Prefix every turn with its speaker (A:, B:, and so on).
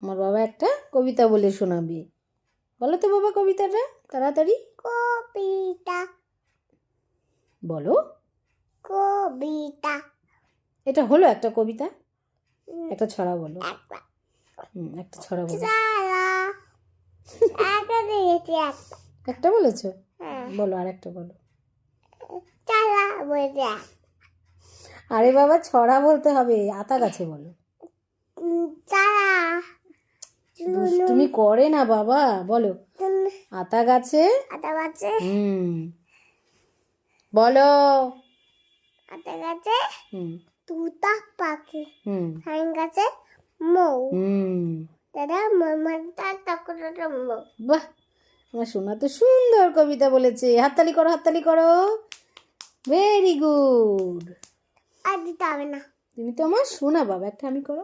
A: আমার বাবা একটা কবিতা বলে শোনাবে। বলো তো বাবা কবিতাটা তাড়াতাড়ি।
B: কবিতা
A: বলো।
B: কবিতা
A: এটা হলো একটা কবিতা। একটা ছড়া বলো।
B: একবার
A: একটা ছড়া বলো।
B: চালা একটা দিয়েছি
A: একটা বলেছো?
B: হ্যাঁ।
A: বলো আর একটা বলো।
B: চালা বলে
A: আরে বাবা ছড়া বলতে হবে, আতা গাছে বলো।
B: চালা
A: তুমি করে না বাবা, বলো। আতা গাছে
B: আটা গাছে
A: বলো।
B: আটা গাছে তুতা পাখি ধান গাছে মৌ দাদা মামাটা টাকুরটা মৌ।
A: বাহ, আমার সোনা তো সুন্দর কবিতা বলেছে। হাততালি করো, হাততালি করো। Very good.
B: আর দিতে হবে না।
A: তুমি তো আমার সোনা বাবা। একটা আমি করো।